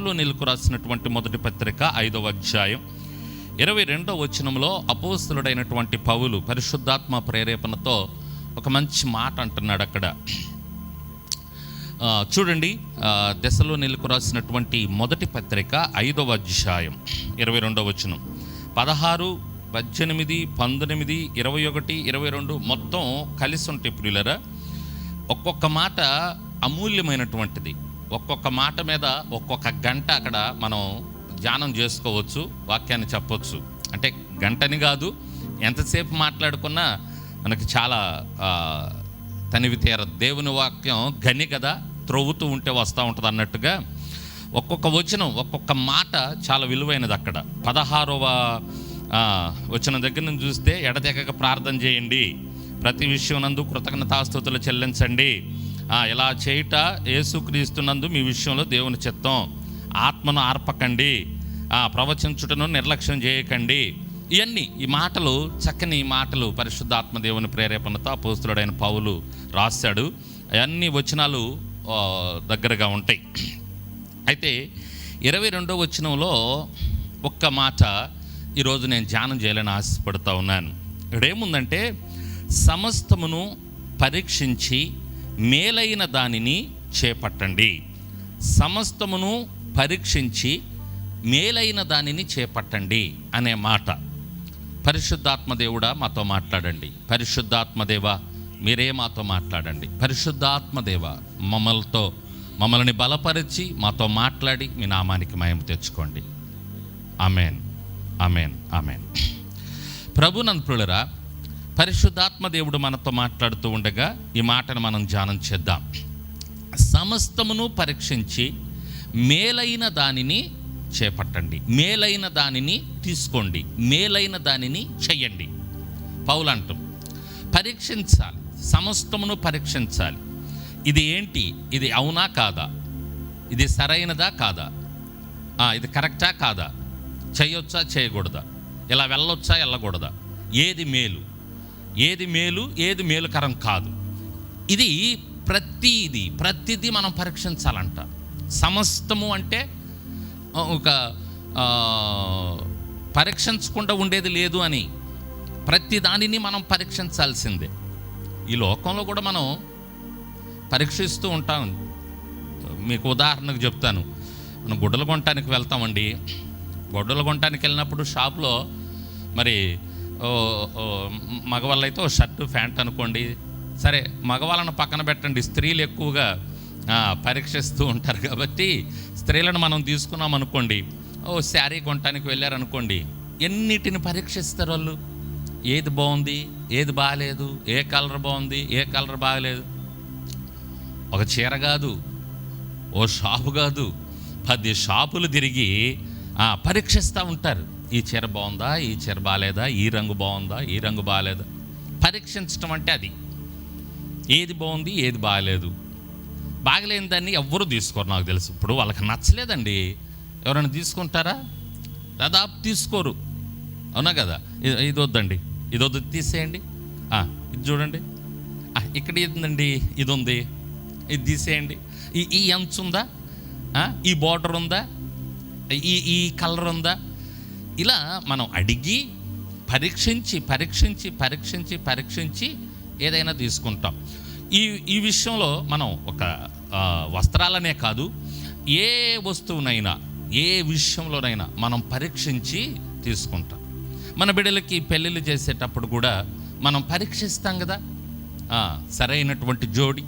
దెస్సలోనీయులకు రాసినటువంటి మొదటి పత్రిక 5వ అధ్యాయం 22వ వచనంలో అపోస్తలుడైనటువంటి పౌలు పరిశుద్ధాత్మ ప్రేరేపణతో ఒక మంచి మాట అంటున్నాడు అక్కడ. చూడండి, దెస్సలోనీయులకు రాసినటువంటి మొదటి పత్రిక 5వ అధ్యాయం 22వ వచనం. 16, 18, 19, 21, 22 మొత్తం కలిసి ఉంటే ప్రియులరా, ఒక్కొక్క మాట అమూల్యమైనటువంటిది. ఒక్కొక్క మాట మీద ఒక్కొక్క గంట అక్కడ మనం ధ్యానం చేసుకోవచ్చు, వాక్యాన్ని చెప్పవచ్చు. అంటే గంటని కాదు, ఎంతసేపు మాట్లాడుకున్నా మనకి చాలా తనివి తీరదు. దేవుని వాక్యం గని కదా, త్రవ్వుతూ ఉంటే వస్తూ ఉంటుంది అన్నట్టుగా ఒక్కొక్క వచనం ఒక్కొక్క మాట చాలా విలువైనది. అక్కడ 16వ వచనం దగ్గర నుంచి చూస్తే, ఎడతెగక ప్రార్థన చేయండి, ప్రతి విషయం నందు కృతజ్ఞతాస్తుతులు చెల్లించండి, ఇలా చేయుట యేసుక్రీస్తునందు మీ విషయంలో దేవుని చిత్తం, ఆత్మను ఆర్పకండి, ప్రవచించుటను నిర్లక్ష్యం చేయకండి. ఇవన్నీ ఈ మాటలు, చక్కని మాటలు పరిశుద్ధాత్మ దేవుని ప్రేరేపణతో అపోస్తలుడైన పౌలు రాశాడు. అవన్నీ వచనాలు దగ్గరగా ఉంటాయి. అయితే 22వ వచనంలో ఒక్క మాట ఈరోజు నేను ధ్యానం చేయాలని ఆశపడుతూ ఉన్నాను. ఇక్కడేముందంటే, సమస్తమును పరీక్షించి మేలైన దానిని చేపట్టండి. సమస్తమును పరీక్షించి మేలైన దానిని చేపట్టండి అనే మాట. పరిశుద్ధాత్మ దేవుడా మాతో మాట్లాడండి. పరిశుద్ధాత్మ దేవా మీరే మాతో మాట్లాడండి. పరిశుద్ధాత్మ దేవా మమ్మల్ని బలపరిచి మాతో మాట్లాడి మీ నామానికి మహిమ తెచ్చుకోండి. Amen, amen, amen. ప్రభునంతులరా, పరిశుద్ధాత్మ దేవుడు మనతో మాట్లాడుతూ ఉండగా ఈ మాటను మనం ధ్యానం చేద్దాం. సమస్తమును పరీక్షించి మేలైన దానిని చేపట్టండి, మేలైన దానిని తీసుకోండి, మేలైన దానిని చెయ్యండి. పౌలు అంటాం, పరీక్షించాలి, సమస్తమును పరీక్షించాలి. ఇది ఏంటి? ఇది అవునా కాదా? ఇది సరైనదా కాదా? ఇది కరెక్టా కాదా? చేయొచ్చా చేయకూడదా? ఇలా వెళ్ళొచ్చా వెళ్ళకూడదా? ఏది మేలు, ఏది మేలు, ఏది మేలుకరం కాదు? ఇది ప్రతిదీ మనం పరీక్షించాలంట. సమస్తము అంటే ఒక పరీక్షించకుండా ఉండేది లేదు అని, ప్రతి దానిని మనం పరీక్షించాల్సిందే. ఈ లోకంలో కూడా మనం పరీక్షిస్తూ ఉంటాం. మీకు ఉదాహరణకు చెప్తాను. మనం గుడ్డలు కొనటానికి వెళ్తామండి. గుడ్డలు కొనటానికి వెళ్ళినప్పుడు షాప్లో మరి మగవాళ్ళైతే ఓ షర్టు ప్యాంట్ అనుకోండి, సరే మగవాళ్ళను పక్కన పెట్టండి, స్త్రీలు ఎక్కువగా పరీక్షిస్తూ ఉంటారు కాబట్టి స్త్రీలను మనం తీసుకున్నాం అనుకోండి, శారీ కొనటానికి వెళ్ళారనుకోండి, ఎన్నిటిని పరీక్షిస్తారు వాళ్ళు. ఏది బాగుంది, ఏది బాగాలేదు, ఏ కలర్ బాగుంది, ఏ కలర్ బాగలేదు. ఒక చీర కాదు, ఓ షాపు కాదు, 10 షాపులు తిరిగి పరీక్షిస్తూ ఉంటారు. ఈ చీర బాగుందా, ఈ చీర బాగాలేదా, ఈ రంగు బాగుందా, ఈ రంగు బాగాలేదా. పరీక్షించడం అంటే అది. ఏది బాగుంది, ఏది బాగలేదు. బాగలేని దాన్ని ఎవ్వరూ తీసుకోరు నాకు తెలుసు. ఇప్పుడు వాళ్ళకి నచ్చలేదండి, ఎవరైనా తీసుకుంటారా? దాదాపు తీసుకోరు, అవునా కదా? ఇది వద్దండి, ఇది వద్దు, తీసేయండి. ఇది చూడండి, ఇక్కడ ఏందండి, ఇది ఉంది, ఇది తీసేయండి. ఈ అంచు ఉందా, ఈ బార్డర్ ఉందా, ఈ కలర్ ఉందా? ఇలా మనం అడిగి పరీక్షించి ఏదైనా తీసుకుంటాం. ఈ విషయంలో మనం ఒక వస్త్రాలనే కాదు, ఏ వస్తువునైనా, ఏ విషయంలోనైనా మనం పరీక్షించి తీసుకుంటాం. మన బిడ్డలకి పెళ్ళిళ్ళు చేసేటప్పుడు కూడా మనం పరీక్షిస్తాం కదా. సరైనటువంటి జోడి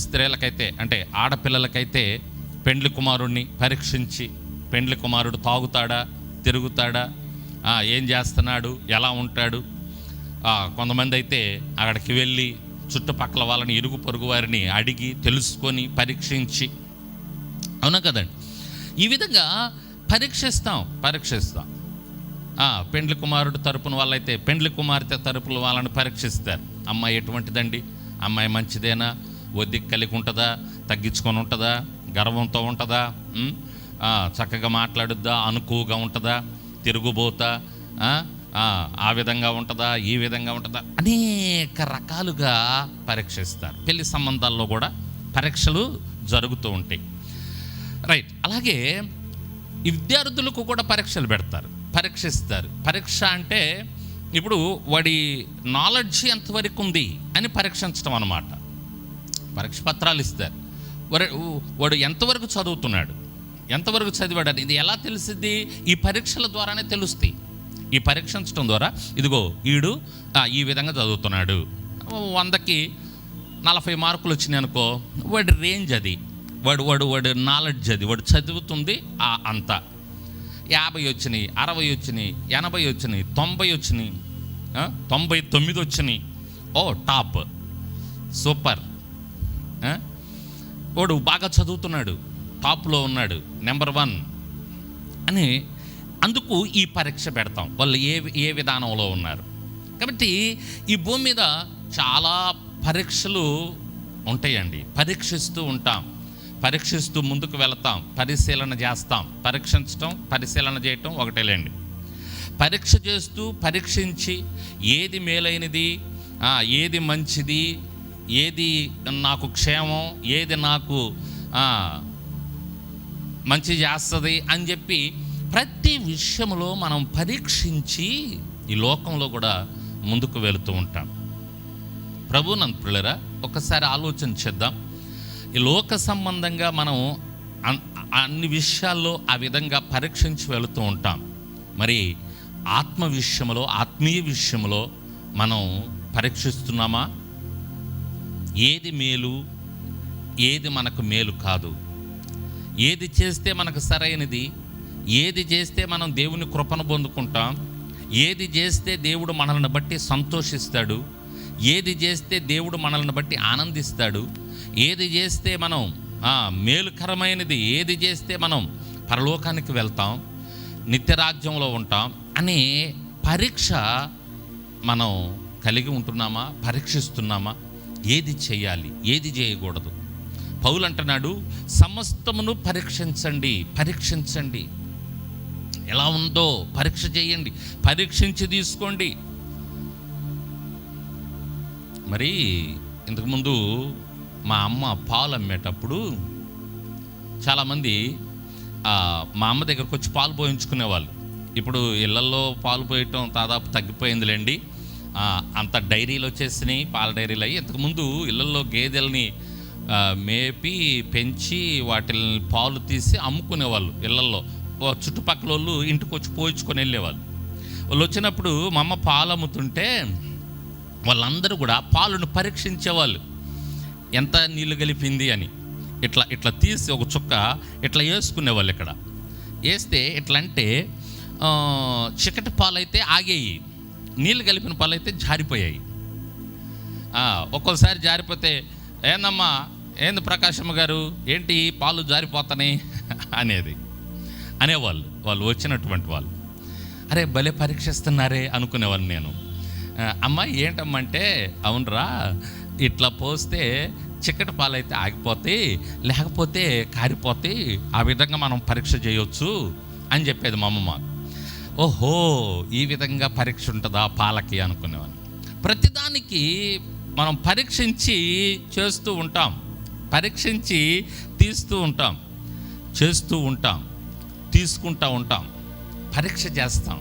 స్త్రీలకైతే, అంటే ఆడపిల్లలకైతే పెండ్లి కుమారుడిని పరీక్షించి, పెండ్లి కుమారుడు తాగుతాడా, తిరుగుతాడా, ఏం చేస్తున్నాడు, ఎలా ఉంటాడు. కొంతమంది అయితే అక్కడికి వెళ్ళి చుట్టుపక్కల వాళ్ళని, ఇరుగు పొరుగు వారిని అడిగి తెలుసుకొని పరీక్షించి, అవునా కదండి? ఈ విధంగా పరీక్షిస్తాం. పెండ్లి కుమారుడు తరపున వాళ్ళైతే పెండ్లి కుమార్తె తరపున వాళ్ళని పరీక్షిస్తారు. అమ్మాయి ఎటువంటిదండి, అమ్మాయి మంచిదేనా, ఒద్దికి కలిగి ఉంటుందా, తగ్గించుకొని ఉంటుందా, గర్వంతో ఉంటుందా, చక్కగా మాట్లాడుద్దా, అనుకువగా ఉంటుందా, తిరుగుబోతా, ఆ విధంగా ఉంటుందా, ఈ విధంగా ఉంటుందా, అనేక రకాలుగా పరీక్షిస్తారు. పెళ్లి సంబంధాల్లో కూడా పరీక్షలు జరుగుతూ ఉంటాయి. రైట్. అలాగే ఈ విద్యార్థులకు కూడా పరీక్షలు పెడతారు, పరీక్షిస్తారు. పరీక్ష అంటే ఇప్పుడు వాడి నాలెడ్జ్ ఎంతవరకు ఉంది అని పరీక్షించడం అన్నమాట. పరీక్ష పత్రాలు ఇస్తారు. వాడు ఎంతవరకు చదువుతున్నాడు, ఎంతవరకు చదివాడని ఇది ఎలా తెలిసిద్ది? ఈ పరీక్షల ద్వారానే తెలుస్తాయి. ఈ పరీక్షించడం ద్వారా ఇదిగో వీడు ఈ విధంగా చదువుతున్నాడు, 100కి 40 మార్కులు వచ్చినాయి అనుకో, వాడి రేంజ్ అది, వాడు నాలెడ్జ్ అది, వాడు చదువుతుంది అంత. 50 వచ్చినాయి, 60 వచ్చినాయి, 80 వచ్చినాయి, 90 వచ్చినాయి, 99 వచ్చినాయి, ఓ టాప్, సూపర్, వాడు బాగా చదువుతున్నాడు, టాప్లో ఉన్నాడు, నెంబర్ 1 అని. అందుకు ఈ పరీక్ష పెడతాం, వాళ్ళు ఏ విధానంలో ఉన్నారు. కాబట్టి ఈ భూమి మీద చాలా పరీక్షలు ఉంటాయండి. పరీక్షిస్తూ ఉంటాం, పరీక్షిస్తూ ముందుకు వెళతాం, పరిశీలన చేస్తాం. పరీక్షించడం, పరిశీలన చేయటం ఒకటేలేండి. పరీక్ష చేస్తూ పరీక్షించి ఏది మేలైనది, ఏది మంచిది, ఏది నాకు క్షేమం, ఏది నాకు మంచి చేస్తుంది అని చెప్పి ప్రతి విషయంలో మనం పరీక్షించి ఈ లోకంలో కూడా ముందుకు వెళుతూ ఉంటాం. ప్రభునందు ప్రియులారా, ఒకసారి ఆలోచన చేద్దాం. ఈ లోక సంబంధంగా మనం అన్ని విషయాల్లో ఆ విధంగా పరీక్షించి వెళుతూ ఉంటాం. మరి ఆత్మ విషయంలో, ఆత్మీయ విషయంలో మనం పరీక్షిస్తున్నామా? ఏది మేలు, ఏది మనకు మేలు కాదు, ఏది చేస్తే మనకు సరైనది, ఏది చేస్తే మనం దేవుని కృపను పొందుకుంటాం, ఏది చేస్తే దేవుడు మనల్ని బట్టి సంతోషిస్తాడు, ఏది చేస్తే దేవుడు మనల్ని బట్టి ఆనందిస్తాడు, ఏది చేస్తే మనం మేలుకరమైనది, ఏది చేస్తే మనం పరలోకానికి వెళ్తాం, నిత్యరాజ్యంలో ఉంటాం అనే పరీక్ష మనం కలిగి ఉంటున్నామా? పరీక్షిస్తున్నామా? ఏది చేయాలి, ఏది చేయకూడదు? పౌలు అంటున్నాడు, సమస్తమును పరీక్షించండి, పరీక్షించండి. ఎలా ఉందో పరీక్ష చేయండి, పరీక్షించి తీసుకోండి. మరి ఇంతకుముందు మా అమ్మ పాలు అమ్మేటప్పుడు చాలామంది మా అమ్మ దగ్గరకు వచ్చి పాలు పోయించుకునేవాళ్ళు. ఇప్పుడు ఇళ్లల్లో పాలు పోయటం దాదాపు తగ్గిపోయిందిలేండి. అంత డైరీలు వచ్చేసినాయి, పాల డైరీలు అయ్యి. ఇంతకుముందు ఇళ్లల్లో గేదెల్ని మేపి పెంచి వాటిని పాలు తీసి అమ్ముకునేవాళ్ళు ఇళ్లల్లో. చుట్టుపక్కల వాళ్ళు ఇంటికి వచ్చి పోయించుకొని వెళ్ళేవాళ్ళు. వాళ్ళు వచ్చినప్పుడు మా అమ్మ పాలు అమ్ముతుంటే వాళ్ళందరూ కూడా పాలను పరీక్షించేవాళ్ళు, ఎంత నీళ్ళు కలిపింది అని. ఇట్లా తీసి ఒక చుక్క ఇట్లా వేసుకునేవాళ్ళు. ఇక్కడ వేస్తే ఎట్లా అంటే చిక్కటి పాలు అయితే ఆగేయి, నీళ్ళు కలిపిన పాలు అయితే జారిపోయాయి. ఒక్కోసారి జారిపోతే, ఏందమ్మా, ఏంది ప్రకాశమ్మ గారు, ఏంటి పాలు జారిపోతాయి అనేవాళ్ళు. వాళ్ళు వచ్చినటువంటి వాళ్ళు, అరే భలే పరీక్షిస్తున్నారే అనుకునేవాళ్ళు. నేను, అమ్మ ఏంటమ్మంటే, అవునరా, ఇట్లా పోస్తే చిక్కటి పాలు అయితే ఆగిపోతాయి, లేకపోతే కారిపోతాయి, ఆ విధంగా మనం పరీక్ష చేయొచ్చు అని చెప్పేది మా అమ్మమ్మ. ఓహో, ఈ విధంగా పరీక్ష ఉంటుందా పాలకి అనుకునేవాడిని. ప్రతిదానికి మనం పరీక్షించి చేస్తూ ఉంటాం, పరీక్షించి తీస్తూ ఉంటాం, చేస్తూ ఉంటాం, తీసుకుంటూ ఉంటాం, పరీక్ష చేస్తాం.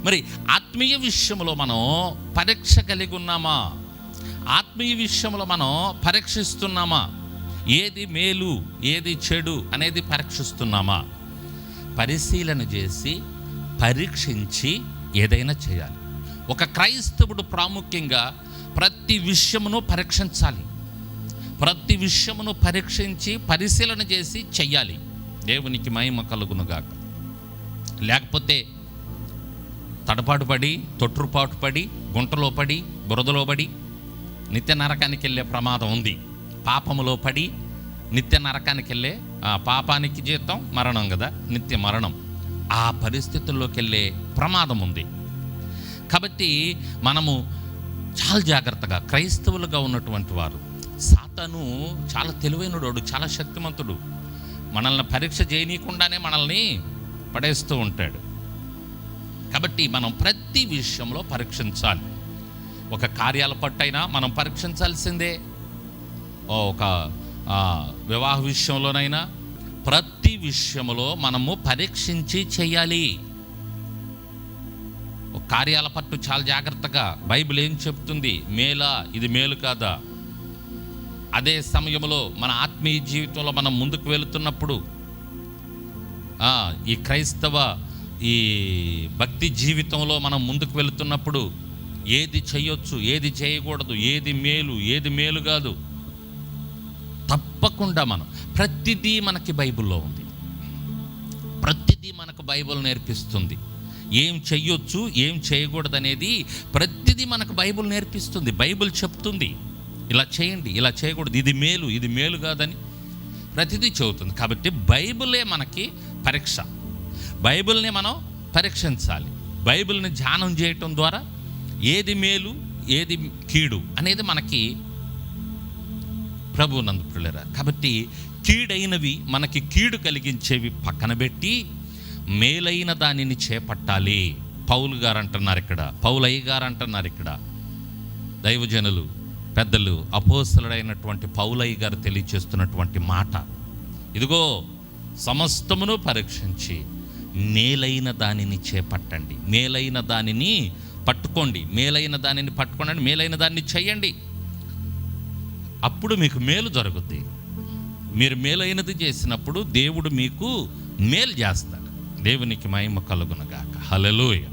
మరి ఆత్మీయ విషయంలో మనం పరీక్ష కలిగి ఉన్నామా? ఆత్మీయ విషయంలో మనం పరీక్షిస్తున్నామా? ఏది మేలు, ఏది చెడు అనేది పరీక్షిస్తున్నామా? పరిశీలన చేసి పరీక్షించి ఏదైనా చేయాలి. ఒక క్రైస్తవుడు ప్రాముఖ్యంగా ప్రతి విషయమును పరీక్షించాలి, ప్రతి విషయమును పరీక్షించి పరిశీలన చేసి చెయ్యాలి. దేవునికి మహిమ కలుగునుగాక. లేకపోతే తడపాటు పడి, తొట్టుపాటు పడి, గుంటలో పడి, బురదలో పడి నిత్య నరకానికి వెళ్ళే ప్రమాదం ఉంది. పాపములో పడి నిత్య నరకానికి వెళ్ళే, పాపానికి జీతం మరణం కదా, నిత్య మరణం. ఆ పరిస్థితుల్లోకి వెళ్ళే ప్రమాదం ఉంది. కాబట్టి మనము చాలా జాగ్రత్తగా, క్రైస్తవులుగా ఉన్నటువంటి వారు, సాతాను చాలా తెలివైనడు, చాలా శక్తిమంతుడు. మనల్ని పరీక్ష చేయనీయకుండానే మనల్ని పడేస్తూ ఉంటాడు. కాబట్టి మనం ప్రతి విషయంలో పరీక్షించాలి. ఒక కార్యాల పట్టైనా మనం పరీక్షించాల్సిందే. ఒక వివాహ విషయంలోనైనా, ప్రతి విషయంలో మనము పరీక్షించి చేయాలి. కార్యాల పట్టు చాలా జాగ్రత్తగా బైబిల్ ఏం చెప్తుంది, మేలా ఇది మేలు కాదా. అదే సమయంలో మన ఆత్మీయ జీవితంలో మనం ముందుకు వెళుతున్నప్పుడు, ఈ క్రైస్తవ ఈ భక్తి జీవితంలో మనం ముందుకు వెళుతున్నప్పుడు ఏది చేయొచ్చు, ఏది చేయకూడదు, ఏది మేలు, ఏది మేలు కాదు, తప్పకుండా మనం ప్రతిదీ మనకి బైబిల్లో ఉంది. ప్రతిదీ మనకు బైబిల్ నేర్పిస్తుంది. ఏం చెయ్యొచ్చు, ఏం చేయకూడదు అనేది ప్రతిదీ మనకు బైబిల్ నేర్పిస్తుంది. బైబిల్ చెప్తుంది, ఇలా చేయండి, ఇలా చేయకూడదు, ఇది మేలు, ఇది మేలు కాదని ప్రతిదీ చెబుతుంది. కాబట్టి బైబిలే మనకి పరీక్ష. బైబిల్ని మనం పరీక్షించాలి. బైబిల్ని ధ్యానం చేయటం ద్వారా ఏది మేలు, ఏది కీడు అనేది మనకి ప్రభువునందు ప్రియులారా. కాబట్టి కీడైనవి, మనకి కీడు కలిగించేవి పక్కన పెట్టి మేలైన దానిని చేపట్టాలి. పౌలు గారు అంటున్నారు ఇక్కడ, పౌలయ్య గారు అంటున్నారు ఇక్కడ, దైవజనులు పెద్దలు అపోస్తలుడైనటువంటి పౌలయ్య గారు తెలియచేస్తున్నటువంటి మాట. ఇదిగో సమస్తమును పరీక్షించి మేలైన దానిని చేపట్టండి, మేలైన దానిని పట్టుకోండి, మేలైన దానిని పట్టుకోండి, మేలైన దాన్ని చెయ్యండి. అప్పుడు మీకు మేలు జరుగుద్ది. మీరు మేలైనది చేసినప్పుడు దేవుడు మీకు మేలు చేస్తాడు. దేవునికి మహిమ కలుగునుగాక. హల్లెలూయా.